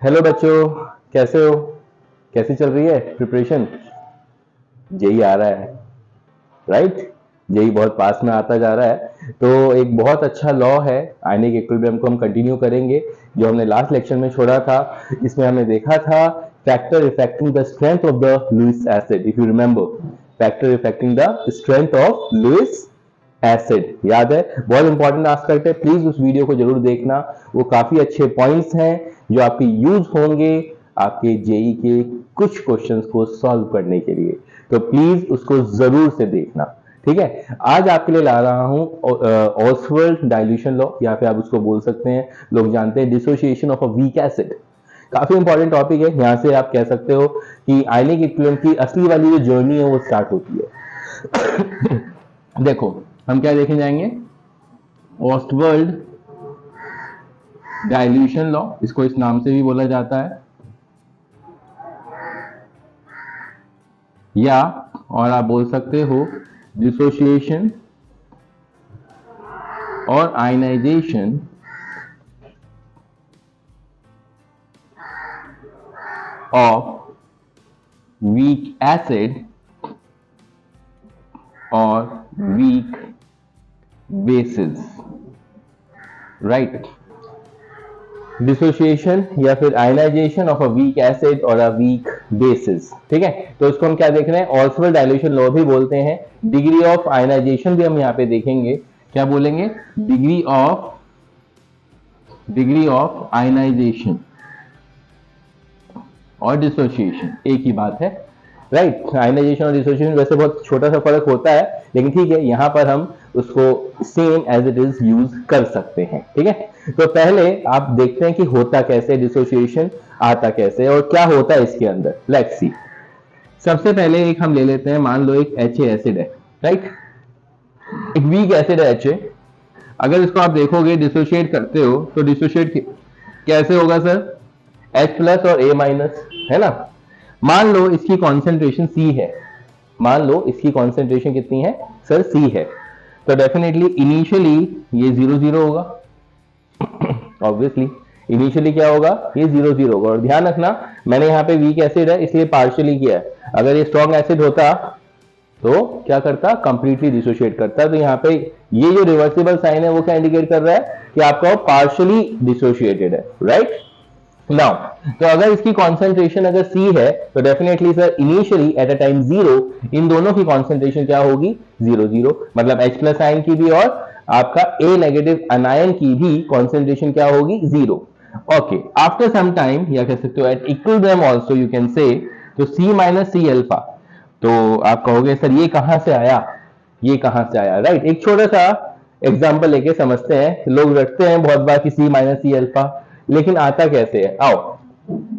Hello बच्चों, कैसे हो? कैसी चल रही है प्रिपरेशन? जेई आ रहा है, राइट? जेई बहुत पास में आता जा रहा है, तो एक बहुत अच्छा लॉ है आयनिक इक्विलिब्रियम को हम कंटिन्यू करेंगे जो हमने लास्ट लेक्चर में छोड़ा था। इसमें हमने देखा था factor affecting the strength of the Lewis acid, if you remember. Factor affecting the strength of Lewis acid, याद है? बहुत इंपॉर्टेंट आस्पेक्ट है, प्लीज उस वीडियो को जरूर देखना। वो काफी अच्छे पॉइंट्स हैं जो आपके यूज होंगे आपके जेई के कुछ क्वेश्चंस को सॉल्व करने के लिए, तो प्लीज उसको जरूर से देखना। ठीक है, आज आपके लिए ला रहा हूं ऑसवर्ल्ड डाइल्यूशन लॉ, या फिर आप उसको बोल सकते हैं, लोग जानते हैं, dissociation of a weak acid. काफी इंपॉर्टेंट टॉपिक है। यहां से आप कह सकते हो कि आयनिक इक्विलिब्रियम की असली वाली जो जर्नी है वो स्टार्ट होती है। देखो, हम क्या देखे जाएंगे? ऑस्टवर्ल्ड डाइल्यूशन लॉ, इसको इस नाम से भी बोला जाता है, या और आप बोल सकते हो डिसोसिएशन और आयनाइजेशन ऑफ वीक एसिड और वीक बेसिस, राइट? डिसोसिएशन या फिर ionization of a weak acid और अ वीक बेसिस। ठीक है, तो इसको हम क्या देख रहे हैं? ऑसवर्ल्ड डाइल्यूशन लॉ भी बोलते हैं। डिग्री ऑफ आयनाइजेशन भी हम यहाँ पे देखेंगे। क्या बोलेंगे? डिग्री ऑफ आयनाइजेशन और डिसोसिएशन एक ही बात है, राइट? आयनाइजेशन और डिसोसिएशन वैसे बहुत छोटा सा फर्क होता है, लेकिन ठीक है, यहां पर हम उसको same as it is use कर सकते हैं। ठीक है, तो पहले आप देखते हैं कि होता कैसे, डिसोसिएशन आता कैसे और क्या होता है इसके अंदर। Let's see. सबसे पहले एक हम ले लेते हैं, मान लो एक एच एसिड है, राइट? एक वीक एसिड है एच। अगर इसको आप देखोगे डिसोशिएट करते हो तो डिसोशिएट कैसे होगा सर? H प्लस और A माइनस, है ना? मान लो इसकी कॉन्सेंट्रेशन C है, मान लो इसकी कॉन्सेंट्रेशन कितनी है सर? C है, तो डेफिनेटली इनिशियली ये 0 0 होगा। ऑब्वियसली इनिशियली क्या होगा? ये 0 0 होगा। और ध्यान रखना, मैंने यहाँ पे वीक एसिड है इसलिए पार्शियली किया है। अगर ये स्ट्रॉन्ग एसिड होता तो क्या करता? कंप्लीटली डिसोशिएट करता। तो यहाँ पे ये जो रिवर्सिबल साइन है वो क्या इंडिकेट कर रहा है? कि आपका पार्शियली डिसोशिएटेड है, राइट? नाउ, तो अगर इसकी कॉन्सेंट्रेशन अगर C है तो definitely sir initially at a time 0 इन दोनों की कॉन्सेंट्रेशन क्या होगी? 0 0, मतलब H प्लस आयन की भी और आपका A नेगेटिव अनायन की भी कॉन्सेंट्रेशन क्या होगी? 0। ओके, आफ्टर सम टाइम, या कह सकते हो at equilibrium also you can से, तो C माइनस C अल्फा। तो आप कहोगे सर ये कहां से आया, ये कहां से आया, राइट? एक छोटा सा एग्जांपल लेके समझते हैं। लोग रखते हैं बहुत बार कि C माइनस C अल्फा, लेकिन आता कैसे है? आओ,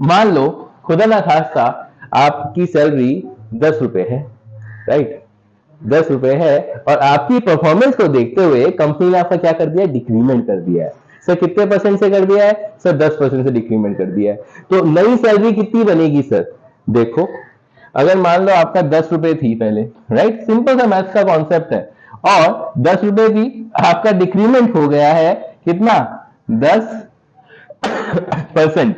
मान लो खुदा ना खास्ता आपकी सैलरी 10 रुपए है, राइट? 10 रुपए है, और आपकी परफॉर्मेंस को देखते हुए कंपनी ने आपका क्या कर दिया? डिक्रीमेंट कर दिया है। सर कितने परसेंट से कर दिया है सर? 10% से डिक्रीमेंट कर दिया है। तो नई सैलरी कितनी बनेगी सर? देखो, अगर मान लो आपका 10 रुपए थी पहले, राइट? सिंपल सा मैथ्स का कॉन्सेप्ट है, और 10 रुपए थी, आपका डिक्रीमेंट हो गया है कितना? 10%।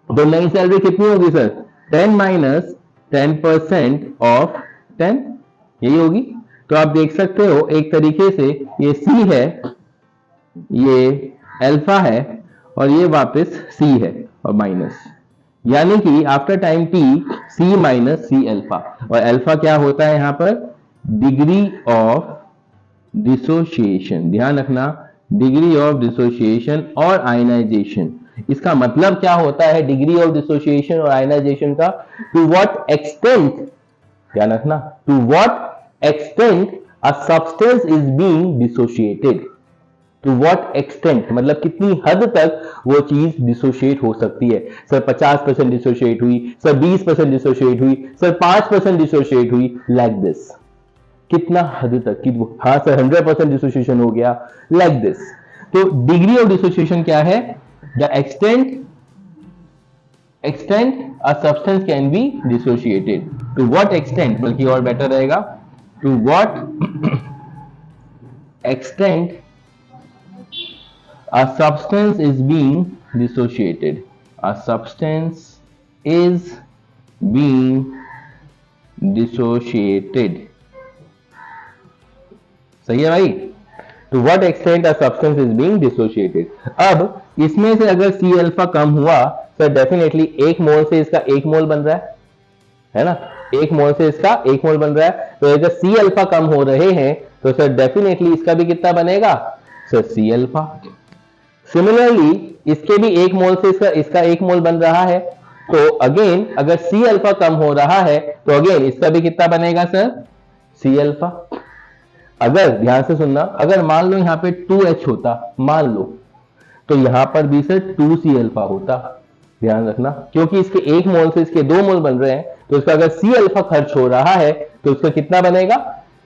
तो नई सैलरी कितनी होगी सर? 10 माइनस 10% ऑफ 10, यही होगी। तो आप देख सकते हो एक तरीके से ये C है, ये अल्फा है, और ये वापस C है और माइनस, यानी कि after time T C minus C alpha. और अल्फा क्या होता है यहाँ पर? Degree of dissociation. ध्यान रखना, डिग्री ऑफ डिसोसिएशन और आयनाइजेशन। इसका मतलब क्या होता है डिग्री ऑफ डिसोसिएशन और आयनाइजेशन का? टू व्हाट एक्सटेंट, ध्यान रखना, to what extent a substance is being dissociated. To what extent मतलब कितनी हद तक वो चीज डिसोशिएट हो सकती है। सर 50% डिसोशिएट हुई, सर 20% डिसोशिएट हुई, सर 5% डिसोशिएट हुई, लाइक दिस। कितना हद तक कि हाँ सर 100% डिसोसिएशन हो गया, लाइक दिस। तो डिग्री ऑफ डिसोसिएशन क्या है? The extent a substance can be dissociated. To what extent, बल्कि और बेटर रहेगा, to what extent a substance is being dissociated, a substance is being dissociated. सही है भाई? To what extent a substance is being dissociated. अब इसमें से अगर C अल्फा कम हुआ तो डेफिनेटली एक मोल से इसका एक मोल बन रहा है ना? एक मोल से इसका एक मोल बन रहा है, तो अगर C अल्फा कम हो रहे हैं तो सर डेफिनेटली इसका भी कितना बनेगा सर C अल्फा। सिमिलरली इसके भी एक मोल से इसका एक मोल बन रहा है, तो अगेन अगर C अल्फा कम हो रहा है तो अगेन इसका भी कितना बनेगा सर C अल्फा। अगर ध्यान से सुनना, अगर मान लो यहां पे 2H होता, मान लो, तो यहां पर भी सर 2C अल्फा होता। ध्यान रखना, क्योंकि इसके एक मोल से इसके दो मोल बन रहे हैं, तो इसका अगर C अल्फा खर्च हो रहा है तो इसका कितना बनेगा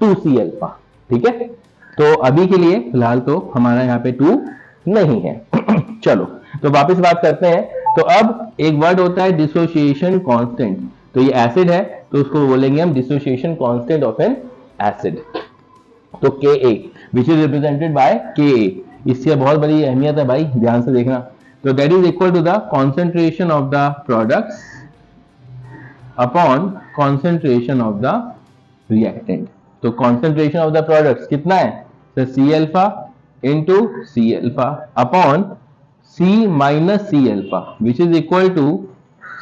2C अल्फा। ठीक है, तो अभी के लिए फिलहाल तो हमारा यहाँ पे 2 नहीं है। चलो तो वापस बात करते हैं। तो अब एक वर्ड होता है डिसोसिएशन कांस्टेंट। तो ये एसिड है तो उसको बोलेंगे हम dissociation constant of N acid. तो Ka which is represented by Ka, इससे बहुत बड़ी अहमियत है भाई, ध्यान से देखना। तो that is equal to the concentration of the products upon concentration of the reactant. तो कॉन्सेंट्रेशन ऑफ द प्रोडक्ट्स कितना है sir C alpha into C alpha upon C minus C alpha which is equal to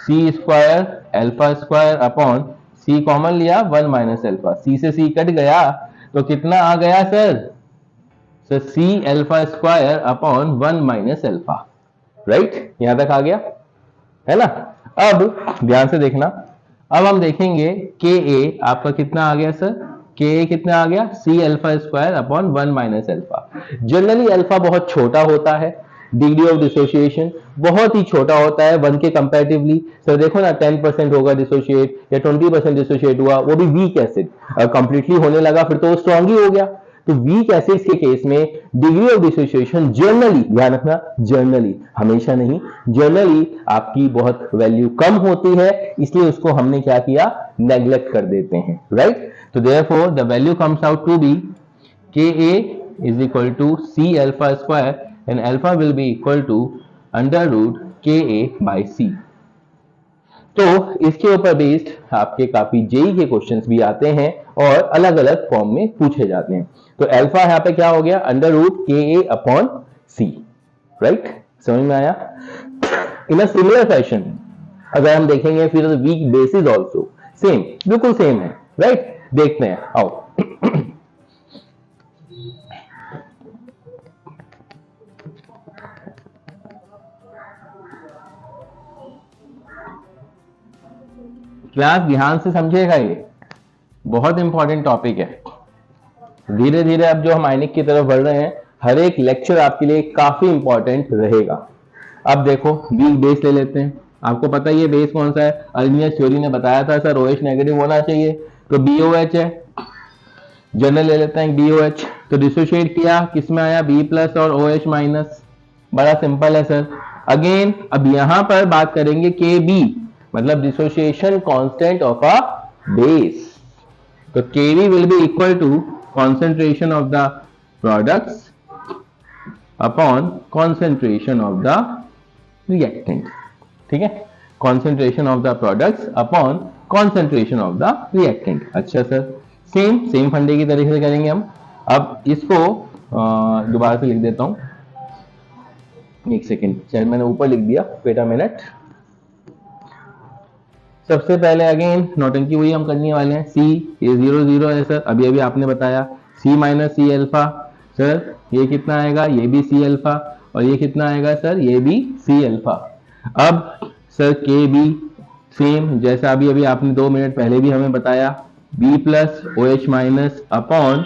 C square alpha square upon C common लिया 1 minus alpha, C से C cut गया तो कितना आ गया sir C alpha square upon 1 minus alpha. Right, यहां तक आ गया है ना? अब ध्यान से देखना, अब हम देखेंगे Ka आपका कितना आ गया सर, Ka कितना आ गया C alpha square upon 1 minus alpha. Generally alpha बहुत छोटा होता है, डिग्री ऑफ डिसोसिएशन बहुत ही छोटा होता है 1 के कंपैरेटिवली। सर देखो ना 10% होगा डिसोसिएट या 20% डिसोसिएट हुआ, वो भी वीक एसिड। कंप्लीटली होने लगा फिर तो वो स्ट्रांग ही हो गया। तो वीक एसिड्स के केस में डिग्री ऑफ डिसोसिएशन जनरली, ध्यान रखना जनरली, हमेशा नहीं, जनरली आपकी बहुत वैल्यू कम होती है, इसलिए उसको हमने क्या किया नेग्लेक्ट कर देते हैं। राइट, तो therefore the value comes out to be Ka is equal to C alpha square and alpha will be equal to under root Ka by C। तो इसके ऊपर बेस्ड आपके काफी जेई के क्वेश्चंस भी आते हैं और अलग अलग फॉर्म में पूछे जाते हैं। तो अल्फा यहाँ पे क्या हो गया under root Ka upon C। Right, समझ में आया? इन अ सिमिलर फैशन अगर हम देखेंगे फिर वीक बेसिस ऑल्सो सेम, बिल्कुल सेम है। राइट, देखते हैं, आओ। क्लास ध्यान से समझेगा, ये बहुत इंपॉर्टेंट टॉपिक है। धीरे धीरे अब जो हम आयनिक की तरफ बढ़ रहे हैं, हर एक लेक्चर आपके लिए काफी इंपॉर्टेंट रहेगा। अब देखो वीक बेस ले लेते हैं। आपको पता ही है बेस कौन सा है, अर्नियस थ्योरी ने बताया था सर OH नेगेटिव होना चाहिए, तो BOH है। जनरल ले लेते हैं BOH, तो डिसोशिएट किया, किस में आया B प्लस और OH माइनस। बड़ा सिंपल है सर। अगेन अब यहां पर बात करेंगे KB, मतलब dissociation constant of a base. तो Kb will be equal to concentration of the products upon concentration of the reactant. ठीक है, concentration of the products upon concentration of the reactant. अच्छा सर, सेम फंडे की तरीके से करेंगे हम। अब इसको दोबारा से लिख देता हूं, एक सेकेंड, शायद मैंने ऊपर लिख दिया, वेट अ मिनट। सबसे पहले अगेन नौटंकी वही हम करने वाले हैं। C ये 0 0 है सर, अभी अभी आपने बताया। C minus C alpha, sir ये कितना आएगा, ये भी C अल्फा, और ये कितना आएगा सर, ये भी C अल्फा। अब सर KB सेम जैसा अभी अभी आपने 2 मिनट पहले भी हमें बताया, B plus OH minus upon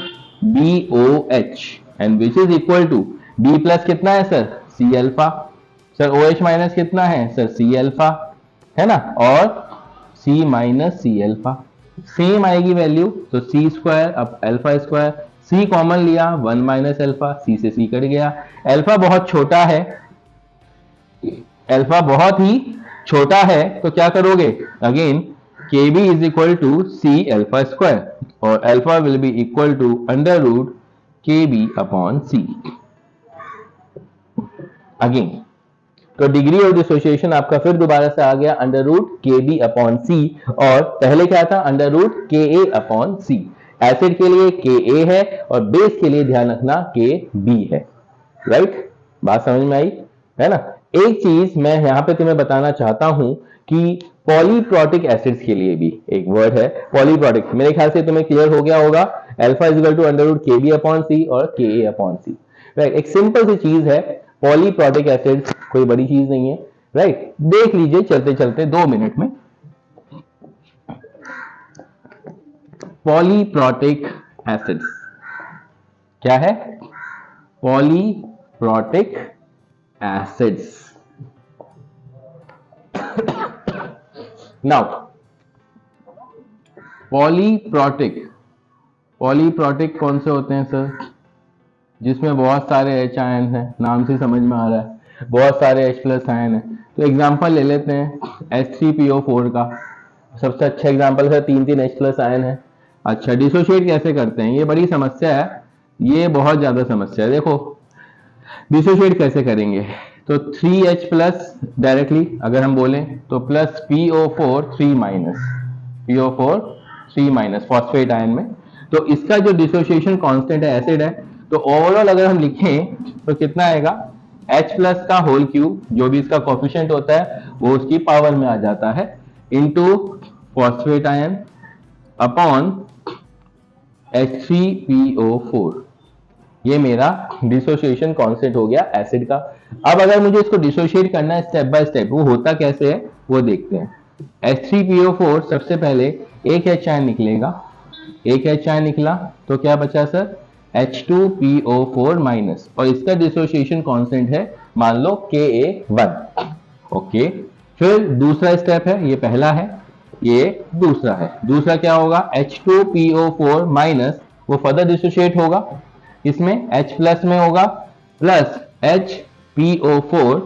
BOH and which is equal to B plus कितना है sir C alpha, sir OH minus कितना है सर C अल्फा, है ना, और C minus C alpha. Same आएगी वैल्यू, तो C स्क्वायर अब अल्फा स्क्वायर, C कॉमन लिया 1 माइनस अल्फा, C से C कट गया। अल्फा बहुत छोटा है, अल्फा बहुत ही छोटा है, तो क्या करोगे again KB is equal to C alpha square और alpha will be equal to under root KB upon C। Again तो डिग्री ऑफ डिसोसिएशन आपका फिर दोबारा से आ गया under root K B upon C, और पहले क्या था अंडर रूट के ए अपॉन सी। एसिड के लिए के ए है और बेस के लिए ध्यान रखना के बी है। राइट, बात समझ में आई है ना। एक चीज मैं यहां पे तुम्हें बताना चाहता हूं कि पॉलीप्रोटिक एसिड्स के लिए भी एक वर्ड है पॉलीप्रोटिक, मेरे ख्याल से तुम्हें क्लियर हो गया होगा। Alpha is equal to under root K B upon C और K A upon C. Right, एक सिंपल सी चीज है, पॉलीप्रोटिक एसिड्स कोई बड़ी चीज नहीं है। राइट, देख लीजिए चलते चलते 2 मिनट में। पॉलीप्रोटिक एसिड्स क्या है? Polyprotic acids. नाउ पॉलीप्रोटिक कौन से होते हैं सर? जिसमें बहुत सारे H आयन हैं, नाम से समझ में आ रहा है बहुत सारे H प्लस आयन है। तो एग्जांपल ले लेते हैं H3PO4 का, सबसे अच्छा एग्जांपल है, 3 H प्लस आयन है। अच्छा, डिसोशिएट कैसे करते हैं? ये बड़ी समस्या है, ये बहुत ज्यादा समस्या है। देखो डिसोशिएट कैसे करेंगे, तो 3H प्लस डायरेक्टली अगर हम बोलें तो plus PO4 3 minus, PO4 3 minus phosphate ion में। तो इसका जो डिसोसिएशन कांस्टेंट है एसिड है, तो ओवरऑल अगर हम लिखें तो कितना आएगा? H प्लस का होल क्यूब, जो भी इसका कोफिशिएंट होता है वो उसकी पावर में आ जाता है, into phosphate ion upon H3PO4। ये मेरा डिसोसिएशन कांस्टेंट हो गया एसिड का। अब अगर मुझे इसको डिसोशिएट करना है स्टेप बाय स्टेप, वो होता कैसे है वो देखते हैं। H3PO4 सबसे पहले एक H आयन निकलेगा, एक H आयन निकला तो क्या बचा सर? H2PO4 माइनस, और इसका डिसोसिएशन कांस्टेंट है मान लो Ka1। ओके, फिर दूसरा स्टेप है, ये पहला है, ये दूसरा है। दूसरा क्या होगा? H2PO4 माइनस, वो फर्दर डिसोशिएट होगा, इसमें H प्लस में होगा, प्लस HPO4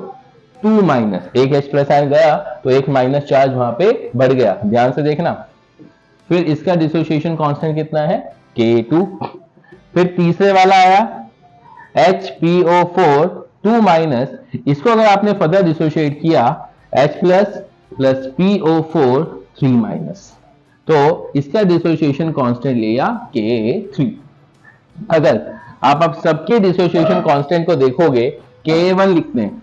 2 माइनस, एक H प्लस आयन गया तो एक माइनस चार्ज वहां पे बढ़ गया, ध्यान से देखना। फिर इसका डिसोसिएशन कांस्टेंट कितना है? K2। फिर तीसरे वाला आया HPO4 2 माइनस, इसको अगर आपने फर्दर डिसोशिएट किया H plus plus PO4 3 minus, तो इसका डिसोसिएशन कांस्टेंट लिया K3। अगर आप अब सबके डिसोसिएशन कांस्टेंट को देखोगे, Ka1 लिखते हैं,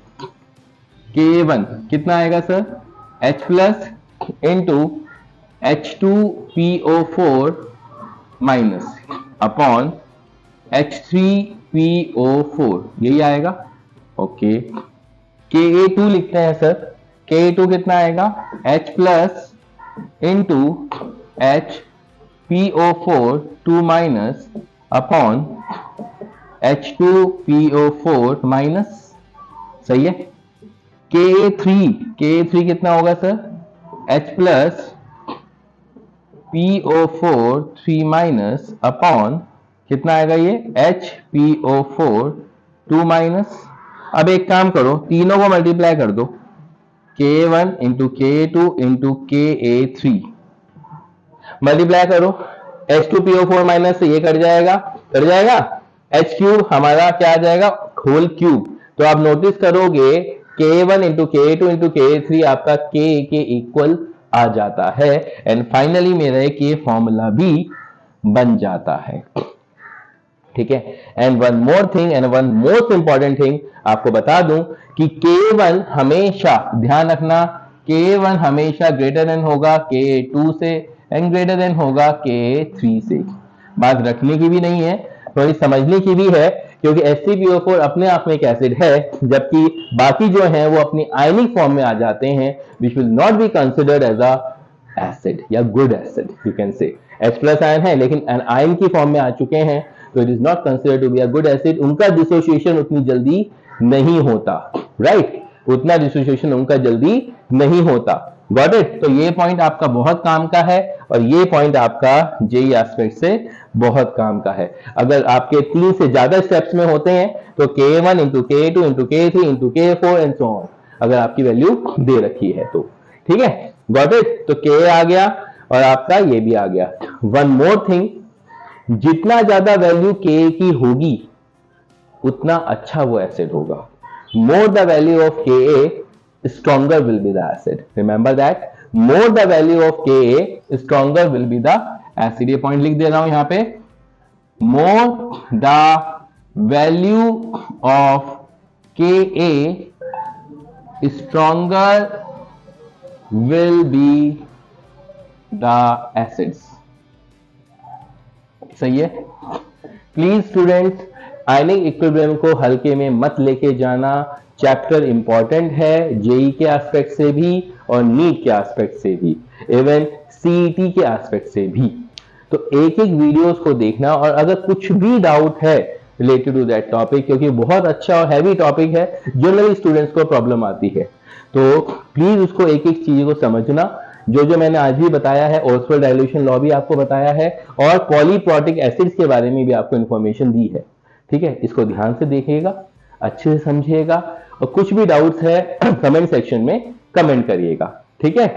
Ka1 कितना आएगा sir? H plus into H2PO4 minus upon H3PO4, यही आएगा। ओके, Ka2 लिखते हैं सर, Ka2 कितना आएगा? H plus into HPO4 2 minus upon H2PO4 minus, सही है। Ka3 कितना होगा sir? H plus PO4 3 minus upon कितना आएगा ये? HPO4 2 minus. अब एक काम करो, तीनों को मल्टीप्लाई कर दो, Ka1 into Ka2 into Ka3 multiply करो, H2PO4 माइनस से ये कट जाएगा, H क्यूब हमारा क्या आ जाएगा? Whole cube. तो आप नोटिस करोगे Ka1 into Ka2 into Ka3 आपका Ka के इक्वल आ जाता है, एंड फाइनली मेरा एक ये फॉर्मूला भी बन जाता है। ठीक है, and one more thing and one most important thing आपको बता दूं कि K1 हमेशा, ध्यान रखना, K1 हमेशा ग्रेटर देन होगा K2 से एंड ग्रेटर देन होगा K3 से। बात रखने की भी नहीं है, थोड़ी समझने की भी है, क्योंकि H3PO4 अपने आप में एक एसिड है, जबकि बाकी जो हैं वो अपनी आयनिक फॉर्म में आ जाते हैं, which will not be considered as a acid या good acid, you can say. H plus ion है लेकिन आयन की फॉर्म में आ चुके हैं, तो it is not considered to be a good acid. उनका डिसोसिएशन उतनी जल्दी नहीं होता, राइट, उतना डिसोसिएशन उनका जल्दी नहीं होता। Got it? तो ये पॉइंट आपका बहुत काम का है, और ये पॉइंट आपका जेई एस्पेक्ट से बहुत काम का है। अगर आपके 3 से ज्यादा स्टेप्स में होते हैं तो K1 into K2 into K3 into K4 and so on, अगर आपकी वैल्यू दे रखी है तो। ठीक है, गॉट इट? तो K आ गया और आपका ये भी आ गया। वन मोर थिंग, जितना ज्यादा वैल्यू K की होगी उतना अच्छा वो एसिड होगा। more the value of Ka, stronger will be the acid. Remember that, more the value of Ka, stronger will be the acid. ये पॉइंट लिख दे रहा हूं यहां पे, more the value of Ka, stronger will be the acids. सही है। Please students, ionic equilibrium को हल्के में मत लेके जाना। चैप्टर इंपॉर्टेंट है, जेई के एस्पेक्ट से भी और नीट के एस्पेक्ट से भी, इवन सीईटी के एस्पेक्ट से भी। तो एक एक वीडियोस को देखना, और अगर कुछ भी डाउट है रिलेटेड टू दैट टॉपिक, क्योंकि बहुत अच्छा और हैवी टॉपिक है, जनरली स्टूडेंट्स को प्रॉब्लम आती है, तो प्लीज उसको एक एक चीज को समझना। जो जो मैंने आज भी बताया है, ओस्वाल्ड डाइल्यूशन लॉ भी आपको बताया है, और पॉलीप्रोटिक एसिड्स के बारे में भी आपको इंफॉर्मेशन दी है। ठीक है, इसको ध्यान से देखिएगा, अच्छे से समझिएगा, और कुछ भी डाउट्स है कमेंट सेक्शन में कमेंट करिएगा। ठीक है,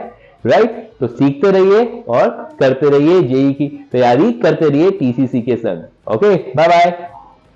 राइट। तो सीखते रहिए और करते रहिए, जेई की तैयारी करते रहिए टीसीसी के संग। Okay, bye bye.